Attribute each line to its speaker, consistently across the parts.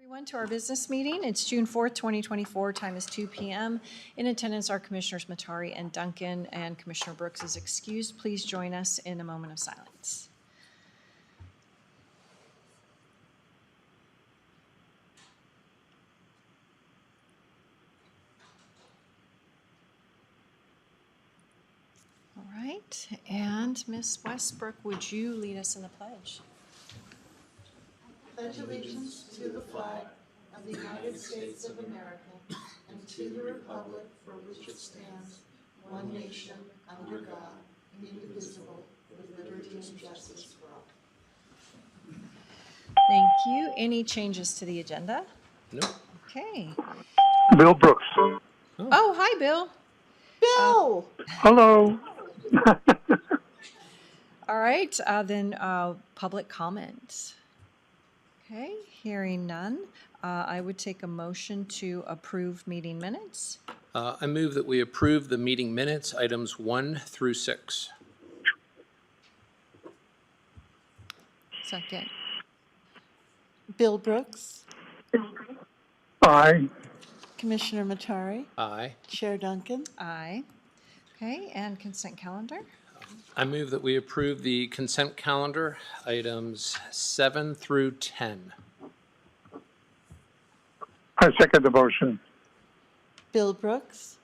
Speaker 1: Everyone to our business meeting. It's June 4th, 2024. Time is 2 p.m. In attendance are Commissioners Matari and Duncan, and Commissioner Brooks is excused. Please join us in a moment of silence. All right, and Ms. Westbrook, would you lead us in the pledge?
Speaker 2: Pledge allegiance to the flag of the United States of America and to the republic for which it stands, one nation, under God, indivisible, with liberty and justice for all.
Speaker 1: Thank you. Any changes to the agenda?
Speaker 3: No.
Speaker 1: Okay.
Speaker 4: Bill Brooks.
Speaker 1: Oh, hi, Bill.
Speaker 2: Bill!
Speaker 4: Hello.
Speaker 1: All right, then public comments. Okay, hearing none, I would take a motion to approve meeting minutes.
Speaker 3: I move that we approve the meeting minutes, items 1 through 6.
Speaker 1: Second.
Speaker 2: Bill Brooks,
Speaker 4: Aye.
Speaker 2: Commissioner Matari,
Speaker 3: Aye.
Speaker 2: Chair Duncan,
Speaker 1: Aye. Okay, and consent calendar.
Speaker 3: I move that we approve the consent calendar, items 7 through 10.
Speaker 4: I second the motion.
Speaker 2: Bill Brooks,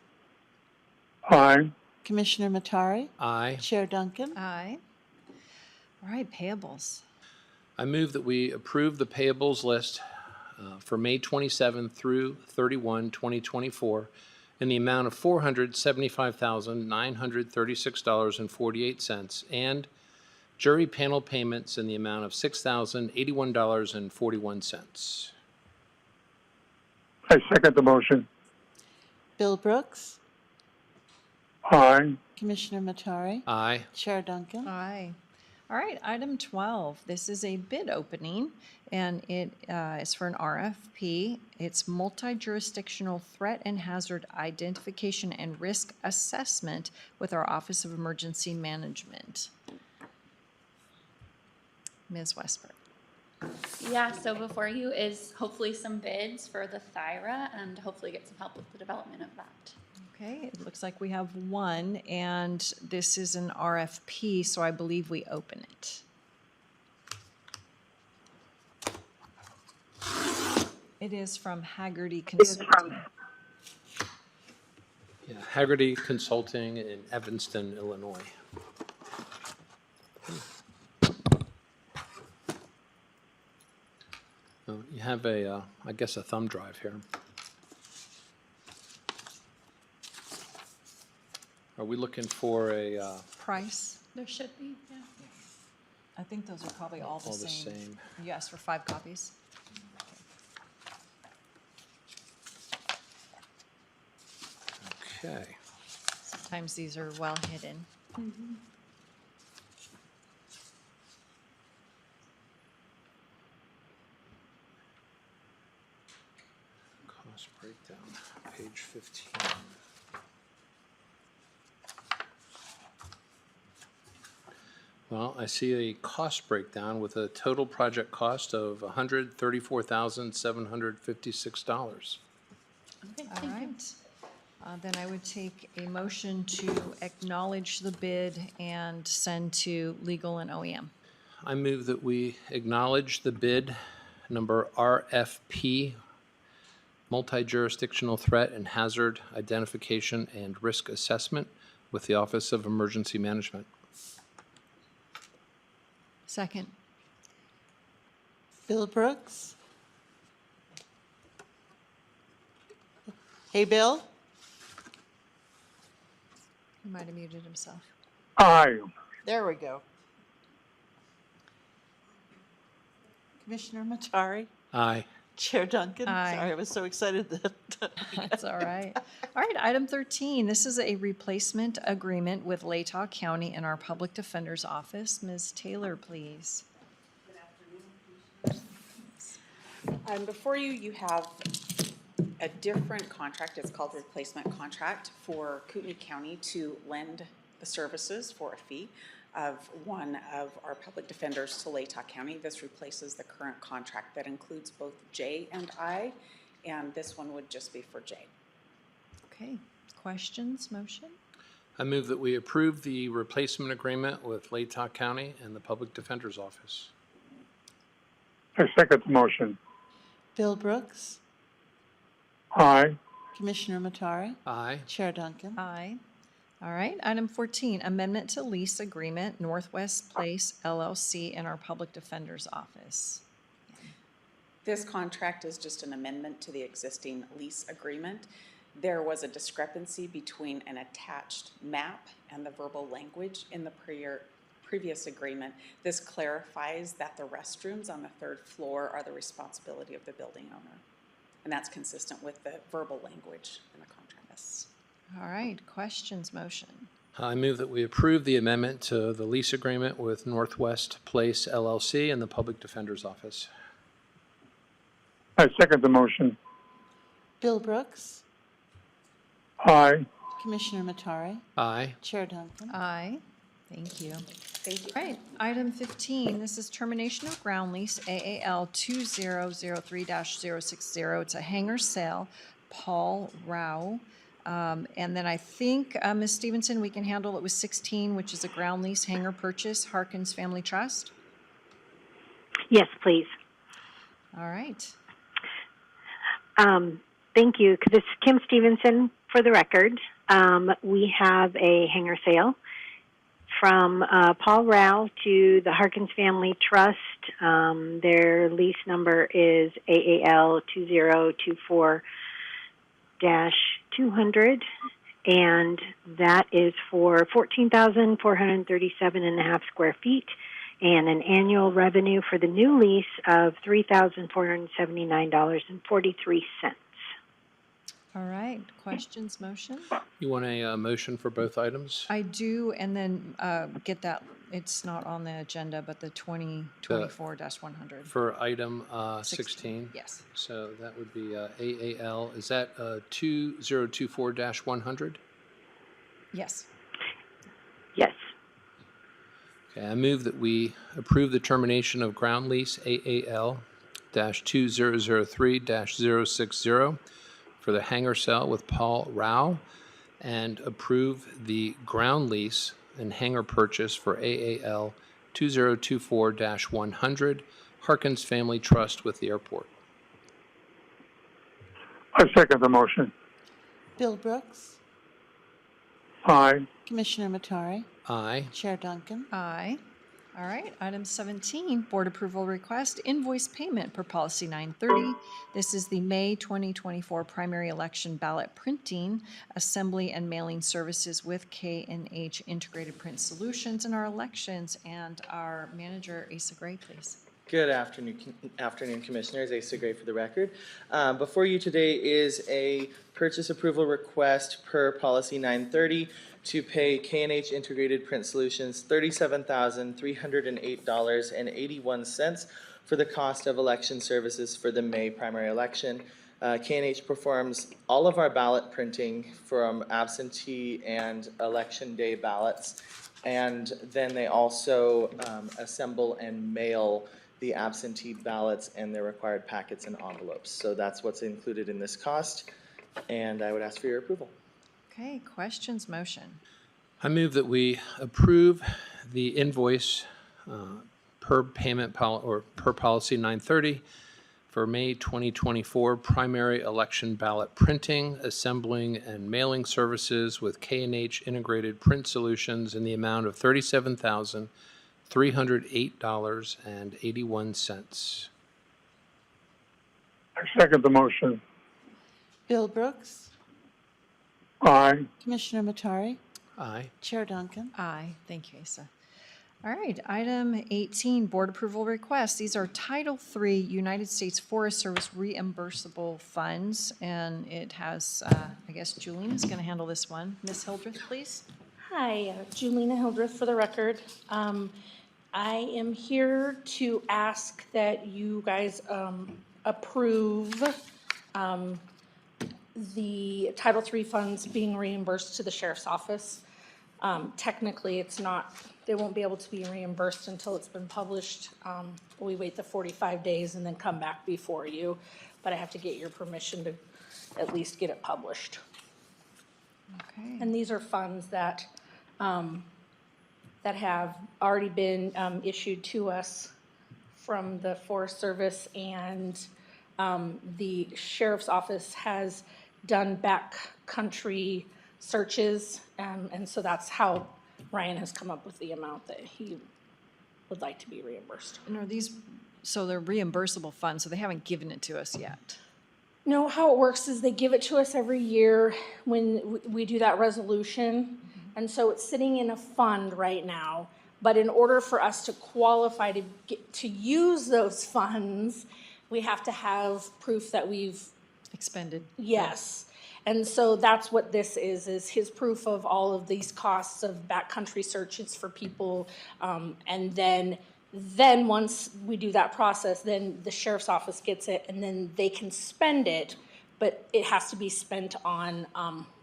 Speaker 4: Aye.
Speaker 2: Commissioner Matari,
Speaker 3: Aye.
Speaker 2: Chair Duncan,
Speaker 1: Aye. All right, payables.
Speaker 3: I move that we approve the payables list for May 27 through 31, 2024, in the amount of $475,936.48, and jury panel payments in the amount of $6,081.41.
Speaker 4: I second the motion.
Speaker 2: Bill Brooks,
Speaker 4: Aye.
Speaker 2: Commissioner Matari,
Speaker 3: Aye.
Speaker 2: Chair Duncan,
Speaker 1: Aye. All right, item 12. This is a bid opening, and it is for an RFP. It's multi-jurisdictional threat and hazard identification and risk assessment with our Office of Emergency Management. Ms. Westbrook.
Speaker 5: Yeah, so before you is hopefully some bids for the THIRA and hopefully get some help with the development of that.
Speaker 1: Okay, it looks like we have one, and this is an RFP, so I believe we open it. It is from Haggerty Consulting.
Speaker 3: Yeah, Haggerty Consulting in Evanston, Illinois. You have a, I guess, a thumb drive here. Are we looking for a,
Speaker 1: Price?
Speaker 5: There should be, yeah.
Speaker 1: I think those are probably all the
Speaker 3: all the
Speaker 1: same.
Speaker 3: same?
Speaker 1: You asked for 5 copies?
Speaker 3: Okay.
Speaker 1: Sometimes these are well hidden.
Speaker 3: Cost breakdown, page 15. Well, I see a cost breakdown with a total project cost of $134,756.
Speaker 5: Okay,
Speaker 1: All
Speaker 5: thank you.
Speaker 1: right. Then I would take a motion to acknowledge the bid and send to legal and OEM.
Speaker 3: I move that we acknowledge the bid number RFP, Multi-Jurisdictional Threat and Hazard Identification and Risk Assessment with the Office of Emergency Management.
Speaker 1: Second.
Speaker 2: Bill Brooks. Hey, Bill?
Speaker 1: He might have muted himself.
Speaker 4: Aye.
Speaker 2: There we go. Commissioner Matari,
Speaker 3: Aye.
Speaker 2: Chair Duncan.
Speaker 1: Aye.
Speaker 2: Sorry, I was so excited that.
Speaker 1: That's all right. All right, item 13. This is a replacement agreement with Latah County and our Public Defender's Office. Ms. Taylor, please.
Speaker 6: Before you, you have a different contract. It's called replacement contract for Kootenai County to lend the services for a fee. of one of our public defenders to Latah County. This replaces the current contract that includes both J and I, and this one would just be for J.
Speaker 1: Okay, questions, motion?
Speaker 3: I move that we approve the replacement agreement with Latah County and the Public Defender's Office.
Speaker 4: I second the motion.
Speaker 2: Bill Brooks,
Speaker 4: Aye.
Speaker 2: Commissioner Matari,
Speaker 3: Aye.
Speaker 2: Chair Duncan.
Speaker 1: Aye. All right, item 14, amendment to lease agreement, Northwest Place LLC and our Public Defender's Office.
Speaker 6: This contract is just an amendment to the existing lease agreement. There was a discrepancy between an attached map and the verbal language in the previous agreement. This clarifies that the restrooms on the third floor are the responsibility of the building owner. And that's consistent with the verbal language in the contract.
Speaker 1: All right, questions, motion?
Speaker 3: I move that we approve the amendment to the lease agreement with Northwest Place LLC and the Public Defender's Office.
Speaker 4: I second the motion.
Speaker 2: Bill Brooks,
Speaker 4: Aye.
Speaker 2: Commissioner Matari,
Speaker 3: Aye.
Speaker 2: Chair Duncan.
Speaker 1: Aye. Thank you.
Speaker 6: Thank you.
Speaker 1: All right, item 15, this is termination of ground lease, AAL 2003-060. It's a hangar sale, Paul Rao. And then I think, Ms. Stevenson, we can handle it with 16, which is a ground lease hangar purchase, Harkins Family Trust.
Speaker 7: Yes, please.
Speaker 1: All right.
Speaker 7: Thank you. This is Kim Stevenson for the record. We have a hangar sale from Paul Rao to the Harkins Family Trust. Their lease number is AAL 2024-200, and that is for 14,437.5 square feet and an annual revenue for the new lease of $3,479.43.
Speaker 1: All right, questions, motion?
Speaker 3: You want a motion for both items?
Speaker 1: I do, and then get that, it's not on the agenda, but the 2024-100.
Speaker 3: For item 16?
Speaker 1: Yes.
Speaker 3: So that would be AAL, is that 2024-100?
Speaker 1: Yes.
Speaker 7: Yes.
Speaker 3: Okay, I move that we approve the termination of ground lease AAL-2003-060 for the hangar sale with Paul Rao, and approve the ground lease and hangar purchase for AAL 2024-100 Harkins Family Trust with the airport.
Speaker 4: I second the motion.
Speaker 2: Bill Brooks,
Speaker 4: Aye.
Speaker 2: Commissioner Matari,
Speaker 3: Aye.
Speaker 2: Chair Duncan.
Speaker 1: Aye. All right, item 17, board approval request, invoice payment per policy 930. This is the May 2024 primary election ballot printing, assembly, and mailing services with K&H Integrated Print Solutions in our elections. And our manager, Asa Gray, please.
Speaker 8: Good afternoon, Commissioners. Asa Gray for the record. Before you today is a purchase approval request per policy 930 to pay K&H Integrated Print Solutions $37,308.81 for the cost of election services for the May primary election. K&H performs all of our ballot printing from absentee and election day ballots, and then they also assemble and mail the absentee ballots and their required packets and envelopes. So that's what's included in this cost, and I would ask for your approval.
Speaker 1: Okay, questions, motion?
Speaker 3: I move that we approve the invoice per payment or per policy 930 for May 2024 primary election ballot printing, assembling, and mailing services with K&H Integrated Print Solutions in the amount of $37,308.81.
Speaker 4: I second the motion.
Speaker 2: Bill Brooks,
Speaker 4: Aye.
Speaker 2: Commissioner Matari,
Speaker 3: Aye.
Speaker 2: Chair Duncan.
Speaker 1: Aye. Thank you, Asa. All right, item 18, board approval requests. These are Title III United States Forest Service reimbursable funds, and it has, I guess Julene is going to handle this one. Ms. Hildreth, please.
Speaker 9: Hi, Julina Hildreth for the record. I am here to ask that you guys approve the Title III funds being reimbursed to the Sheriff's Office. Technically, it's not, they won't be able to be reimbursed until it's been published. We wait the 45 days and then come back before you, but I have to get your permission to at least get it published.
Speaker 1: Okay.
Speaker 9: And these are funds that, that have already been issued to us from the Forest Service, and the Sheriff's Office has done backcountry searches, and so that's how Ryan has come up with the amount that he would like to be reimbursed.
Speaker 1: And are these, so they're reimbursable funds, so they haven't given it to us yet?
Speaker 9: No, how it works is they give it to us every year when we do that resolution. And so it's sitting in a fund right now. But in order for us to qualify to get to use those funds, we have to have proof that we've,
Speaker 1: Expended?
Speaker 9: yes. And so that's what this is his proof of all of these costs of backcountry searches for people. And then once we do that process, then the sheriff's office gets it, and then they can spend it, but it has to be spent on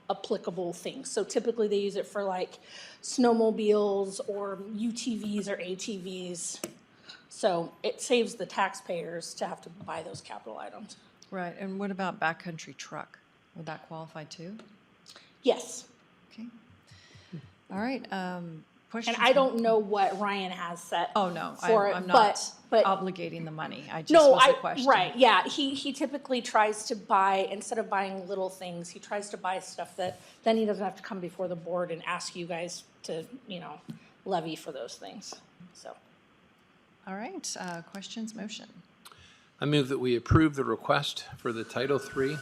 Speaker 9: applicable things. So typically they use it for like snowmobiles or UTVs or ATVs. So it saves the taxpayers to have to buy those capital items.
Speaker 1: Right, and what about backcountry truck? Would that qualify too?
Speaker 9: Yes.
Speaker 1: Okay. All right, questions?
Speaker 9: And I don't know what Ryan has set
Speaker 1: Oh, no,
Speaker 9: for it,
Speaker 1: I'm not
Speaker 9: but
Speaker 1: obligating the money. I just
Speaker 9: no,
Speaker 1: was a question.
Speaker 9: right, yeah, he typically tries to buy, instead of buying little things, he tries to buy stuff that then he doesn't have to come before the board and ask you guys to, levy for those things, so.
Speaker 1: All right, questions, motion?
Speaker 3: I move that we approve the request for the Title III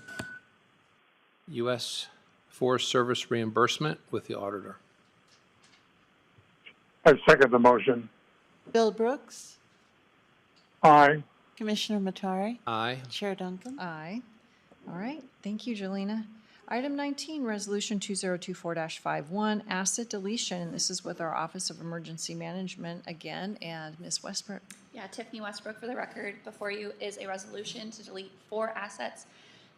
Speaker 3: U.S. Forest Service reimbursement with the auditor.
Speaker 4: I second the motion.
Speaker 2: Bill Brooks,
Speaker 4: Aye.
Speaker 2: Commissioner Matari,
Speaker 3: Aye.
Speaker 2: Chair Duncan.
Speaker 1: Aye. All right, thank you, Jelena. Item 19, Resolution 2024-51, Asset Deletion. This is with our Office of Emergency Management again, and Ms. Westbrook.
Speaker 5: Yeah, Tiffany Westbrook for the record. Before you is a resolution to delete 4 assets.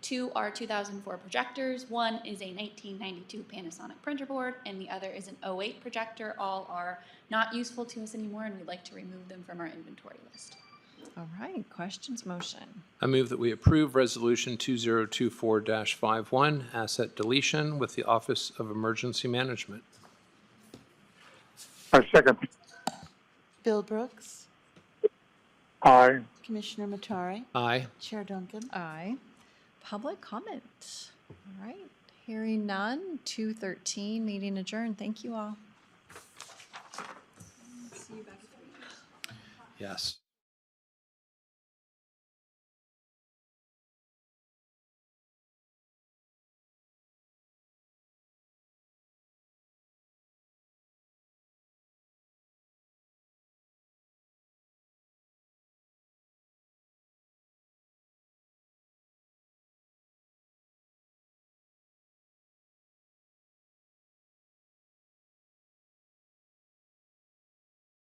Speaker 5: 2 are 2004 projectors. 1 is a 1992 Panasonic printer board, and the other is an 08 projector. All are not useful to us anymore, and we'd like to remove them from our inventory list.
Speaker 1: All right, questions, motion?
Speaker 3: I move that we approve Resolution 2024-51, Asset Deletion with the Office of Emergency Management.
Speaker 4: I second.
Speaker 2: Bill Brooks,
Speaker 4: Aye.
Speaker 2: Commissioner Matari,
Speaker 3: Aye.
Speaker 2: Chair Duncan.
Speaker 1: Aye. Public comment. All right, hearing none. 2:13, meeting adjourned. Thank you all.
Speaker 3: Yes.